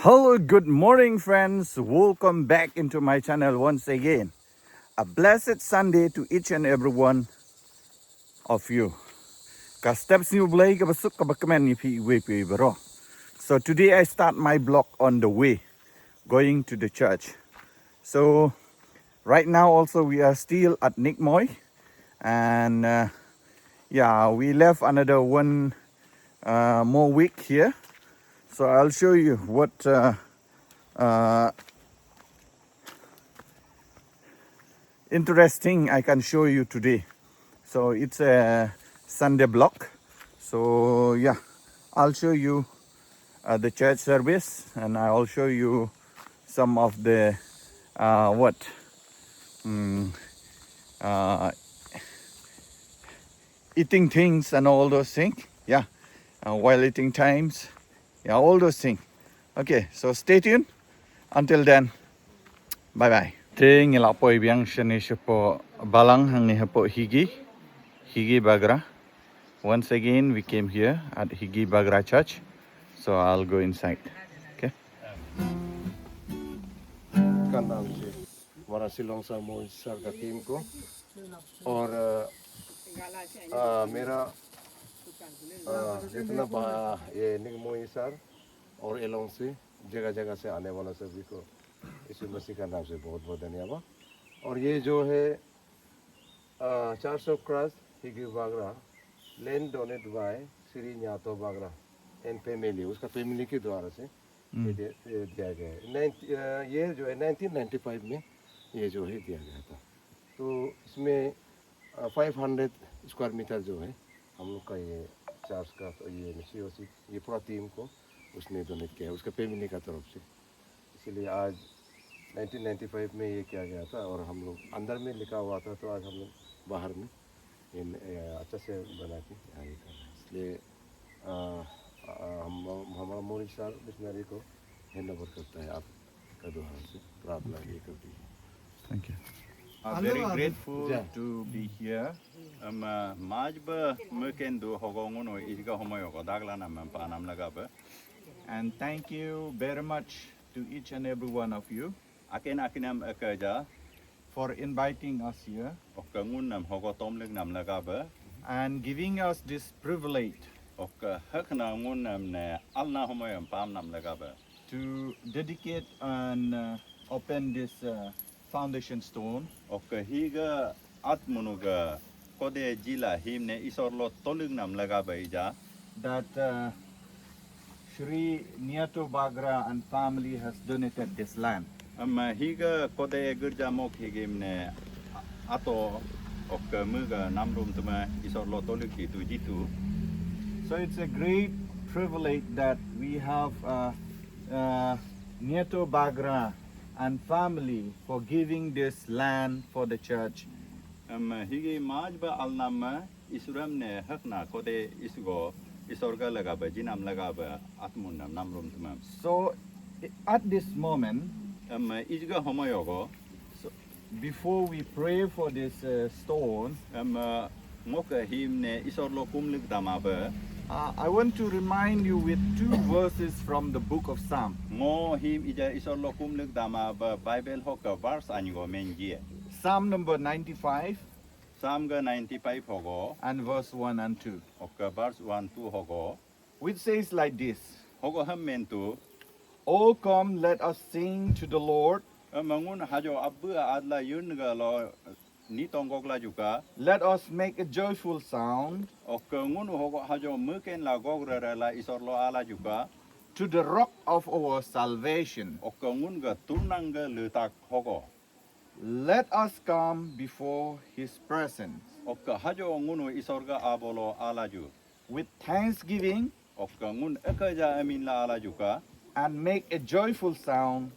Hello, good morning, friends. Welcome back into my channel once again. A blessed Sunday to each and every one of you. Ka steps new blay ka basuk ka bakaman ni pi we pi baro. So today I start my blog on the way going to the church. So right now also we are still at Nick Moy, and yeah, we left another one more week here. So I'll show you what uh, interesting I can show you today. So it's a Sunday block. So yeah, I'll show you the church service, and I'll show you some of the what uh, eating things and all those things. Yeah, while eating times. Yeah, all those things. Okay, so stay tuned. Until then, bye bye. Ting ilapoy biyang shani po balang hangi hapo higi bagra. Once again, we came here at Higi Bagra Church, so I'll go inside. Okay. का नाम से हमारा शिलोंग सा मोहित sir का team को और मेरा जितना ये निगमोई सर और एलोंग से जगह जगह से आने वाला सभी को यीशु मसीह का नाम से बहुत बहुत धन्यवाद। और ये जो है 400 क्रॉस हिगी बागरा land donate by Shri Nyato Bagra and family, उसका फैमिली के द्वारा से ये दिया गया है। ये जो है 1995 में ये जो है दिया गया था। तो इसमें 500 स्क्वायर मीटर जो है हम लोग का ये चार्ज का, तो ये सीओसी ये पूरा टीम को उसने डोनेट किया है उसका फैमिली का तरफ से। इसलिए आज 1995 में ये किया गया था और हम लोग अंदर में लिखा हुआ था, तो आज हम लोग बाहर में अच्छा से बना के ये कर रहे हैं। इसलिए हमारा मोनिक सर मिशनरी को धन्यवाद करता है आपका द्वारा से प्रार्थना ये करती है। Thank you. I'm very grateful to be here. Majba mukendo hogongono isga homoyo dagla nam panam lagabe. And thank you very much to each and every one of you. Akinam akaja for inviting us here. Okangun nam hogotom leg nam lagabe and giving us this privilege of haknangun nam ne alna homoyo pam nam lagabe to dedicate and open this foundation stone of higa atmunuga kode jila himne isorlo tolung nam lagabe ja that Shri Niato Bagra and family has donated this land. Higa kode gurja mok higimne ato of muga namrum tuma isorlo toluki tu jitu. So it's a great privilege that we have Niato Bagra and family for giving this land for the church. Higi majba alnama isuramne hakna kode isugo isorga lagaba jinam lagaba atmunam namrum tumam. So at this moment isga homoyogo, so before we pray for this stone moka himne isorlo kumlik damabe, I want to remind you with two verses from the book of Psalm. Mo him ija isorlo kumlik damabe Bible hoka verse anyo mengie. Psalm number 95. Psalm 95 hogo and verse 1 and 2. Okay, verse 1 2 hogo, which says like this. Hogo hammentu, "Oh come, let us sing to the Lord. Mangun hajo abu adla yunga lo ni tongogla juga. Let us make a joyful sound. Okay, ngun hogo hajo muken la gogra la isorlo ala juga. To the rock of our salvation. Okay, ngun ga tunanga letak hogo. Let us come before his presence with thanksgiving and make a joyful sound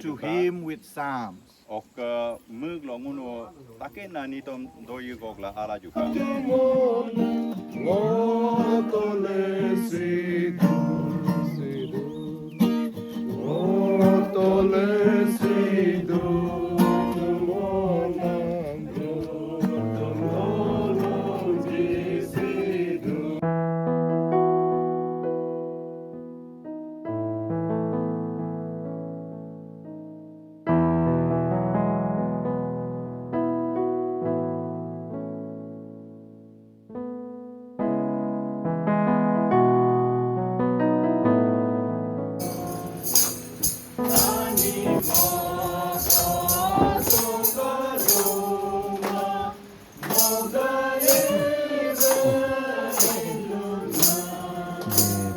to him with psalms."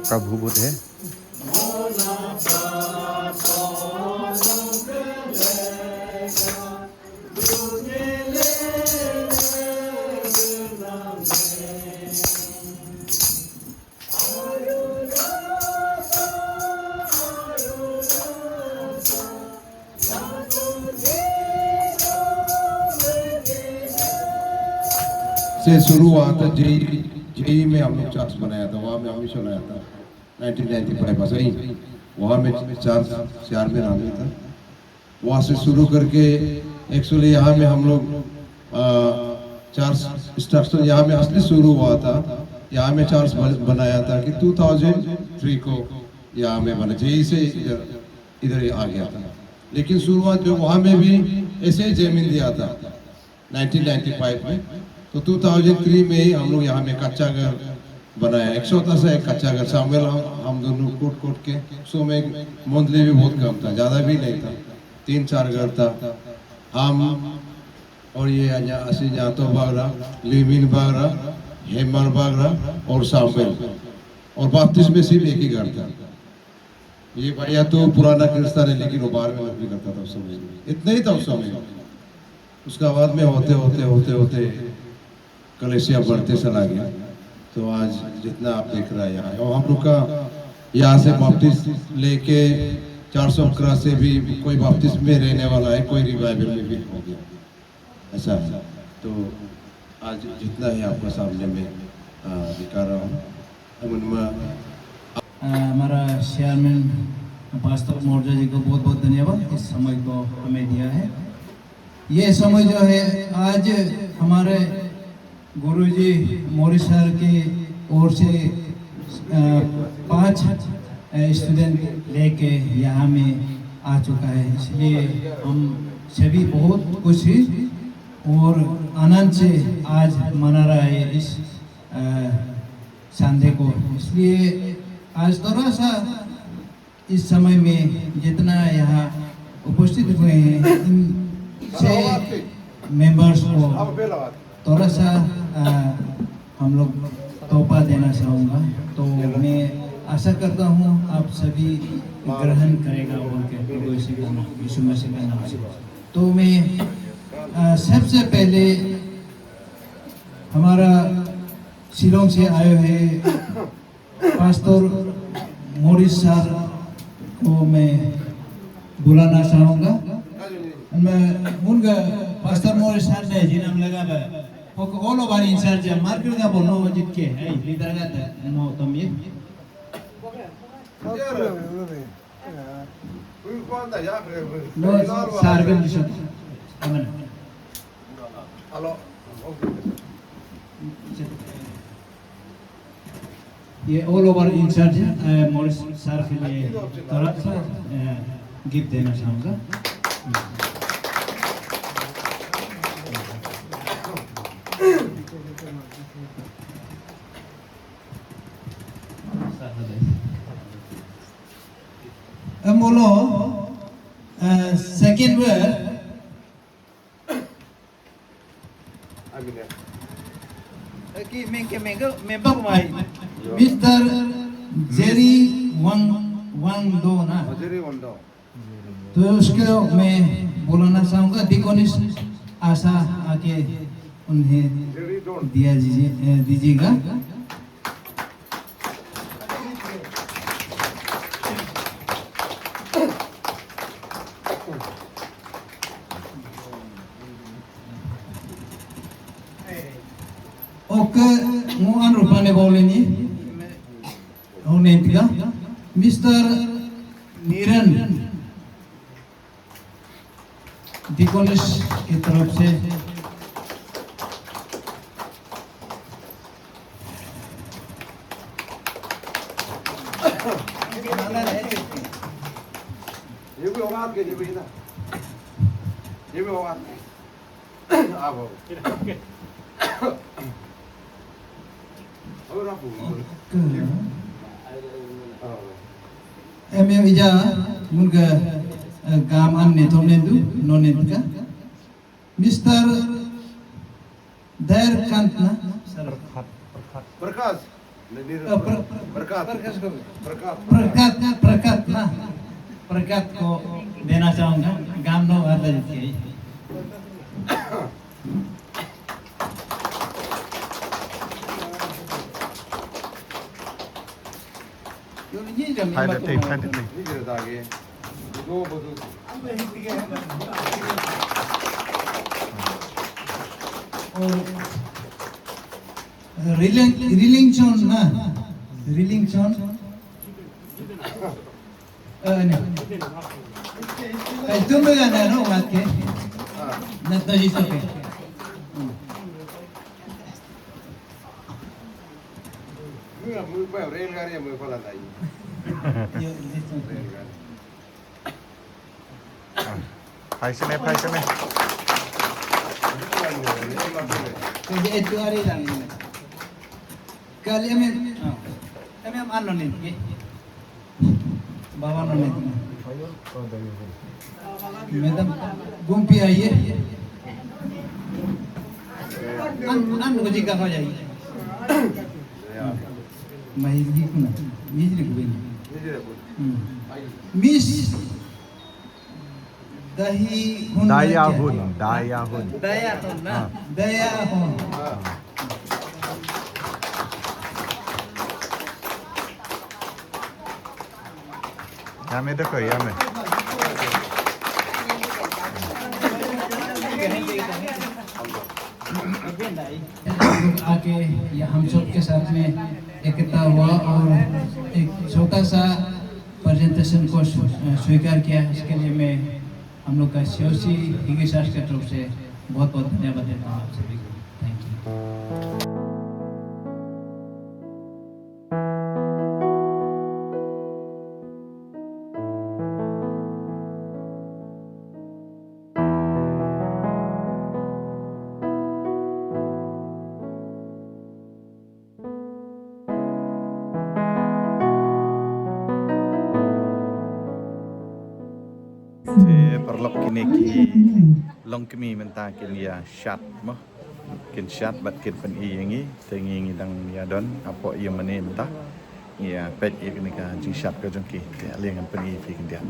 प्रभु बुद्ध है। से शुरू हुआ था JEE में हम लोग church बनाया था, वहाँ में हमेशा बनाया था 1995 सही। वहाँ में चार में आदमी था, वहाँ से शुरू करके एक्चुअली यहाँ में हम लोग चर्च स्ट्रक्चर यहाँ में असली शुरू हुआ था। यहाँ में चर्च बनाया था कि 2003 को यहाँ में बना, जेई से इधर आ गया था। लेकिन शुरुआत जो वहाँ में भी ऐसे ही जमीन दिया था 1995 में, तो 2003 में ही हम लोग यहाँ में कच्चा घर बनाया। एक छोटा सा एक कच्चा घर शामिल हम दोनों कोट के, सो में मंथली भी बहुत कम था, ज़्यादा भी नहीं था, 3-4 घर था। हम और ये असी जातो बागरा, लिविन बागरा, हेमर बागरा और शामिल, और बाप्तिस्म में सिर्फ एक ही घर था। ये भैया तो पुराना क्रिस्तान है, लेकिन वो बाहर में नौकरी करता था उस समय, इतना ही था उस समय। उसका बाद में होते होते होते होते कलेसिया बढ़ते चला गया। तो आज जितना आप देख रहे हैं यहाँ, और हम लोग का यहाँ से बपतिस्म लेके 400 क्रॉस से भी कोई बपतिस्म में रहने वाला है, कोई रिवाइवल में भी हो गया, ऐसा है। तो आज जितना है आपका सामने में दिखा रहा हूँ। हमारा चेयरमैन पास्टर मोर्जा जी को बहुत बहुत धन्यवाद इस समय को हमें दिया है। ये समय जो है आज हमारे गुरुजी मोरिस सर की ओर से 5 स्टूडेंट लेके यहाँ में आ चुका है, इसलिए हम सभी बहुत खुशी और आनंद से आज मना रहा है इस संडे को। इसलिए आज थोड़ा सा इस समय में जितना यहाँ उपस्थित हुए हैं इनसे मेंबर्स को थोड़ा सा हम लोग तोहफा देना चाहूँगा। तो मैं आशा करता हूँ आप सभी ग्रहण करेगा बोल के प्रभु यीशु मसीह का नाम से। तो मैं सबसे पहले हमारा शिलोंग से आए हुए पास्टर मोरिस सर को मैं बुलाना चाहूँगा। मैं उनका पास्टर मोरिस सर ने जिन्हें लगा Pok all over in charge market ga bono wajib ke hai leader ga ta no tomye no sargan disho aman hello ये all over in charge Morris sir के लिए थोड़ा सा गिफ्ट देना चाहूँगा। Molo second word member Mr. Jerry Wang Do ना, तो उसको मैं बुलाना चाहूँगा। डिकोनिस आशा आके उन्हें दिया दीजिएगा। Oke, muan rupanya boleh nih. Oh nanti kan, Mr. Niran Deaconess की तरफ से ये भी होगा आपके, ये भी ना, ये भी होगा आप हो और आप एम इजा मुनका काम अन्य तो नेंदु नो नेंदु का मिस्टर दर कांतना प्रकाश प्रकाश प्रकाश को देना चाहूँगा गाम नो वाला जी Hai detik, hai detik. Ini jadi lagi. Dua betul. रीलिंग चोन ना रीलिंग चोन itu megana no matke na to jiso ke Mui pai reelgari ya mui pala tai. Hai sini, hai sini. jadi itu hari lang kali kami ano nih bawa nih madam घूम भी आइए अन मुझे कहाँ जाइए महिला को ना मिस्र को भी मिस दही Daya hun, daya hun. दया हो ना दया हो Yame dekho, yame. आके ये हम सब के साथ में एकता हुआ और एक छोटा सा प्रेजेंटेशन को स्वीकार किया इसके लिए मैं हम लोग का सीओसी हिगिसास की तरफ से बहुत बहुत धन्यवाद देता हूँ आप सभी को thank you Perlok kini ki long kami mentah kini ya shat mah kin shat bat kin pen i yangi tengi ngi dang ya don apo ia mane mentah ya pet i kini ka jing shat ka jong ki ya lengan pen i fi kin dia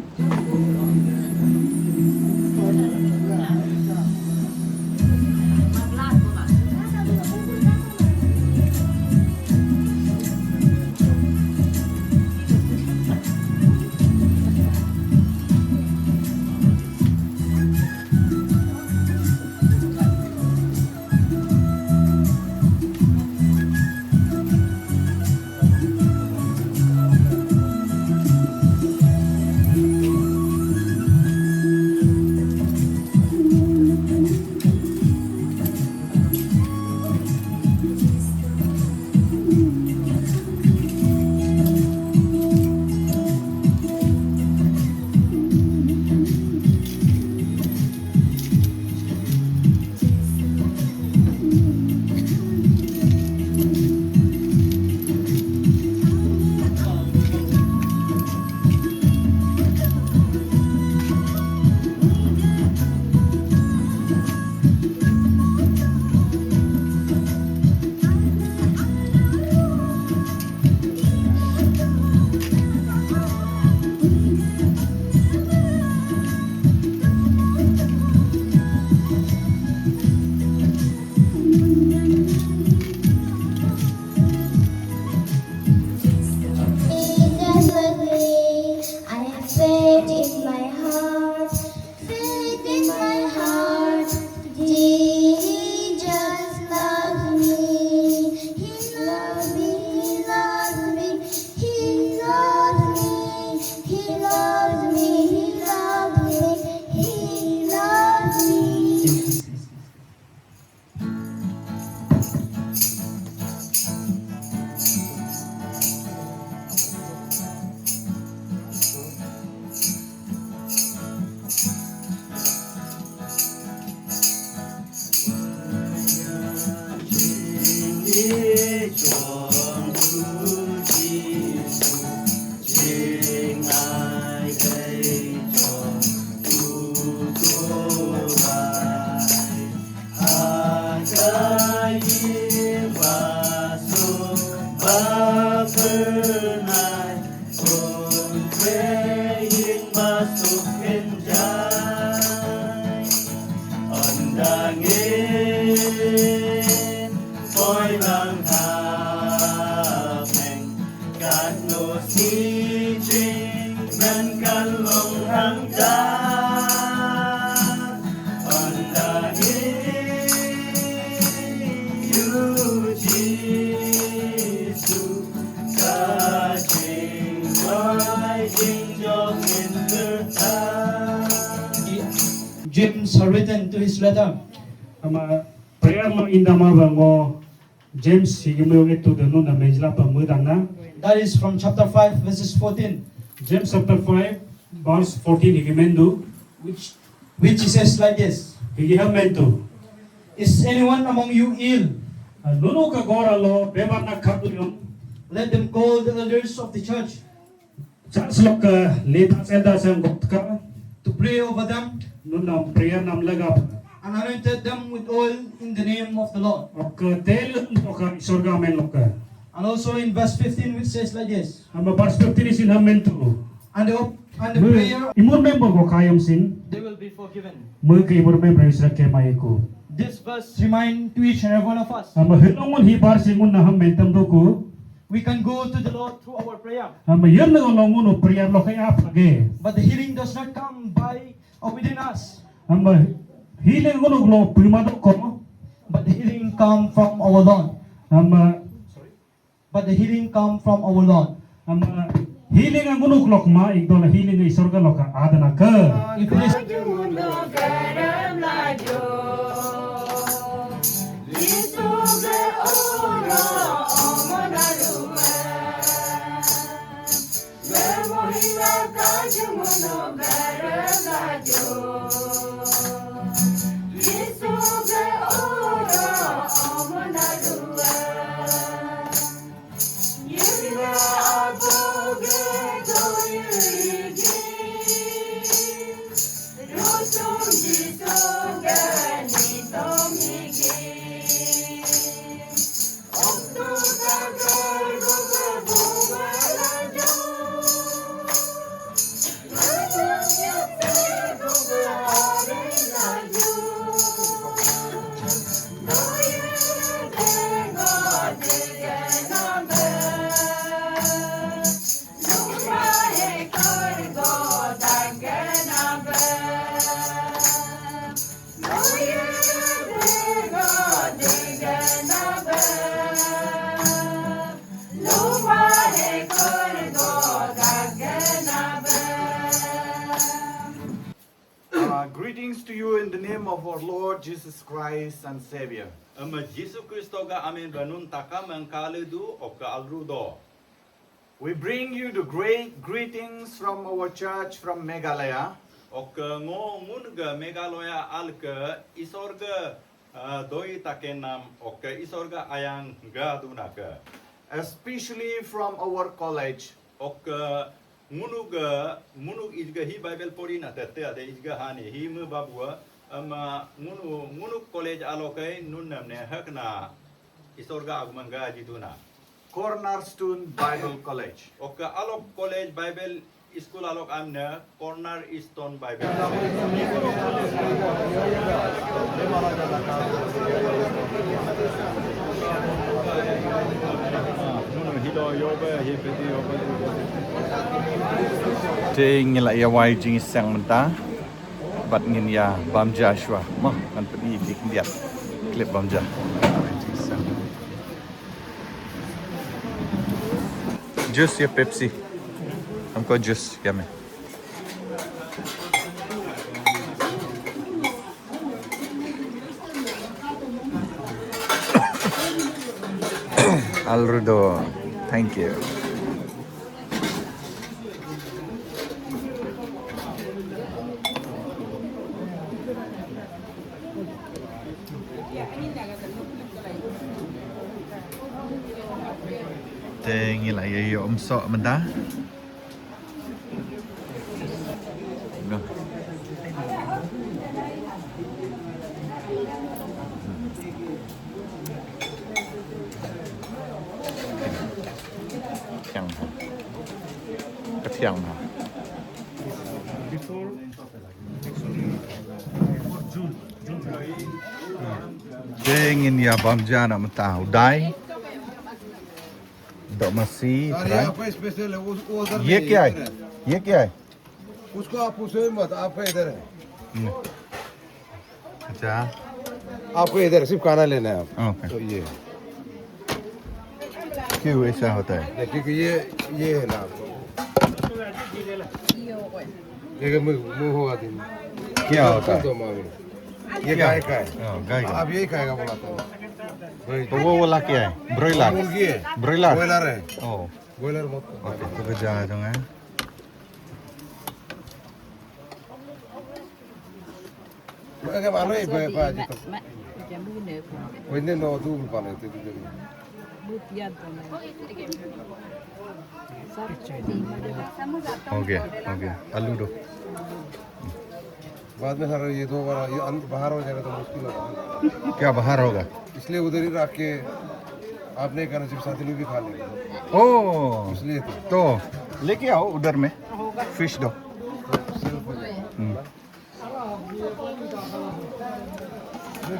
จริงเหมือนกันลงทางใจอันใดอยู่ที่สุดก็จริงน้อยจริงยกเห็นเธอทาง James had written to his letter. ama prayer lo indama bango James higimo itu denu na mejla pamudang na That is from chapter 5, verses 14, James chapter 5 verse 14 higimendu which says like this: higihamentu Is anyone among you ill? nunu ka gora lo bebar na kapulyon Let them call the elders of the church church lo ka leta seda sang gotka to pray over them nun na prayer nam lagap and anointed them with oil in the name of the Lord. ok tel lo ka isorga men lo ka And also in verse 15, which says like this: ama verse 15 is in hamentu And the prayer, imur member ko kayam sin they will be forgiven. mu ka imur member isra ke maiku This verse remind to each and every one of us, ama hilongon hi bar singun na hamentam do ko we can go to the Lord through our prayer. ama yer na longun no prayer lo kay ap lage But the healing does not come by or within us, ama hiling unog lo primado ko but the healing come from our Lord. ama But the healing come from our Lord. ama hiling ang unog lo ma igdo na hiling ay sorga lo ka adana ka If it is Greetings to you in the name of our Lord Jesus Christ and Savior. Jesus Christo ga amin banun taka mangkaledu oka alrudo. We bring you the great greetings from our church from Meghalaya. Oka ngo munga Meghalaya alka isorga doi takenam oka isorga ayang gadunaka. Especially from our college. Oka munug izga hi Bible pori na tete ade izga hani hi mu babua ama munug college alokai nunnam ne hakna isorga agmanga jiduna Cornerstone Bible College oka alok college Bible school alok amna Cornerstone Bible Ting la ya wai jing sang menta bat ngin ya bam Joshua mah kan pedi dik dia klip bam ja jus ya Pepsi हमको juice क्या में Alrudo, thank you. Nghe lại ông sợ mình ta. Thiang hả? Ingin ya bamjana matao dai तो मसी अरे यहाँ पे special है वो उधर ये नहीं, क्या इधर है? ये क्या है? उसको आप पूछो ही मत, आपका इधर है, अच्छा आपको इधर सिर्फ खाना लेना है आप। ओके। तो ये क्यों ऐसा होता है? देखिए कि ये है ना आपको, ये मुंह होगा दिन क्या होता है? दो मांगे, ये गाय का है, गाय का। आप यही खाएगा बोला था। तो वो वाला क्या है? ब्रॉयलर? मुर्गी है, ब्रॉयलर? बॉयलर है, ओह बॉयलर मत ओके, तो gue jangan dong ya. Mereka mana ibu apa aja tuh? Mak, macam mana pun. Oh ini no tuh lupa itu jadi. Butian pun. Oke, oke. Alu dong. बाद में sir ये दो बार ये बाहर हो जाएगा तो मुश्किल होगा, क्या बाहर होगा? इसलिए उधर ही रख के आपने कहना सिर्फ साथी लोग भी खा लेंगे, ओह इसलिए तो लेके आओ उधर में फिश दो। सेल्फ हो जाएगा।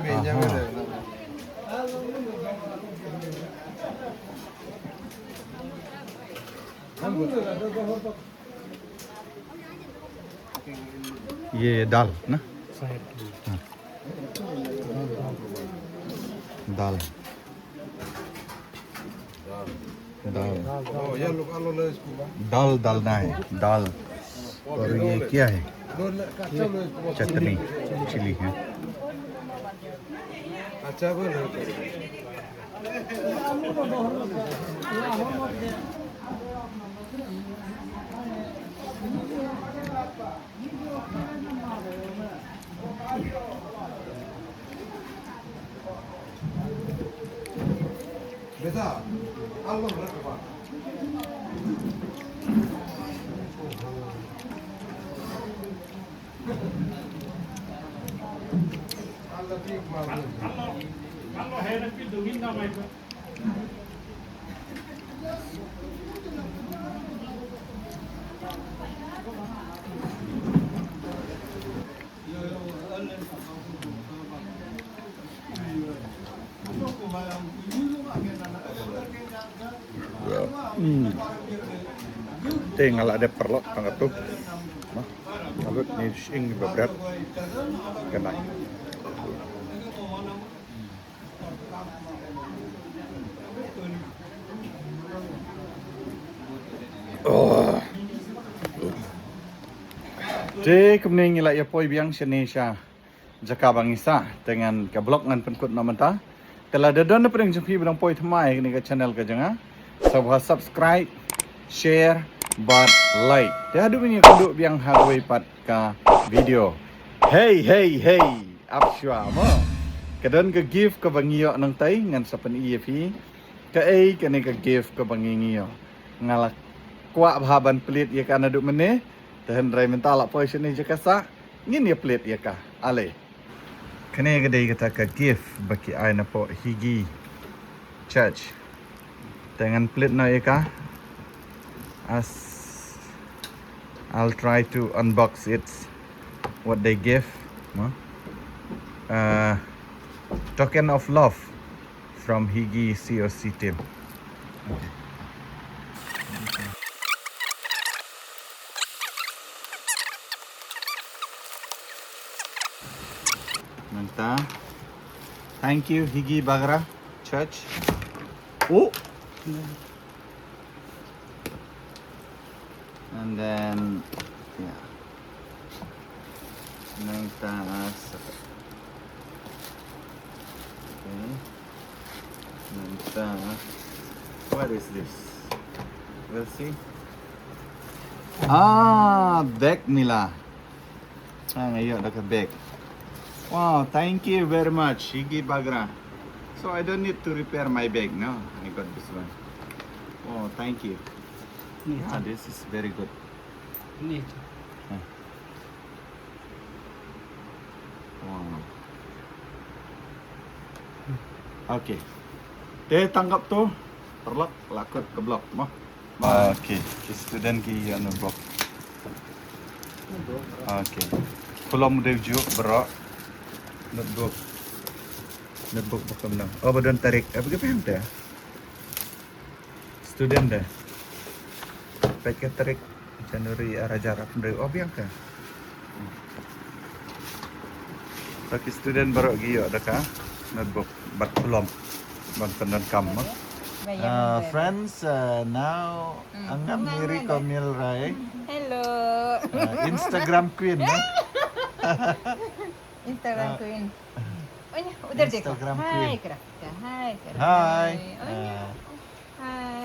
बेंजा में रहेगा। ये दाल ना? हाँ। दाल दाल Oh ya lu kalau lo इसको दाल डालना है दाल। और ये क्या है? कच्चा लो इसको चटनी चिली है। अच्छा बोलो बेटा आलो berapa Allah ठीक मालूम Kalau heran itu minta mai. Tinggal ada perlok tangga tuh. Nah, kalau ini sing berat kena. Oh. Cik kemudian ngilak ya poi biang Indonesia jaka bangisa dengan ke blog ngan penkut namanta. Telah dadon na pring jumpi bidang poi thamai ni ke channel ka janga. Sabah subscribe, share, but like. Dah adu ni kuduk biang hagway pat ka video. Hey hey hey, apshwa mo. Kadon ka gift ka bangiyo nang tay ngan sa pan EFP. Ka ay kani ka gift ka bangingiyo. Ngalak kuak bahaban pelit ya kana duk meneh. Tahan rai mentala poi sini je kasa. Ngin ya pelit ya ka. Ale. Kani gede kata ka gift baki ai na po Higi Church. Dengan pelit na ya ka. As I'll try to unbox it. What they give. Token of love from Higi COC team. Mantap. Thank you Higi Bagra Church. Oh. And then yeah. Mantap. Okay. Mantap. What is this? We'll see. Ah, bag nila. Ngayon naka bag. Wow, thank you very much, Higi Bagra. So I don't need to repair my bag, no? I got this one. Oh, thank you. Yeah, this is very good. Ini. Wow. Okay. Dia tangkap tu, terlak, lakut ke blok, mah. Okay, student ki ano blok. Okay. Kolom review berak. Notebook bukan benar. Oh, badan tarik. Apa ke paham tak? student deh. Paket Januari Raja Arab dari Obiang ke? Pakai student baru gio ada kah? Notebook bat belum. Ban penan kam. Friends, now anggap Miri Komil Rai. Hello. Instagram Queen. Instagram Queen. Oh ya, udah deh. Instagram Hai, Queen. Kak. Hai, Kak. Hai. Oh ya. Hai.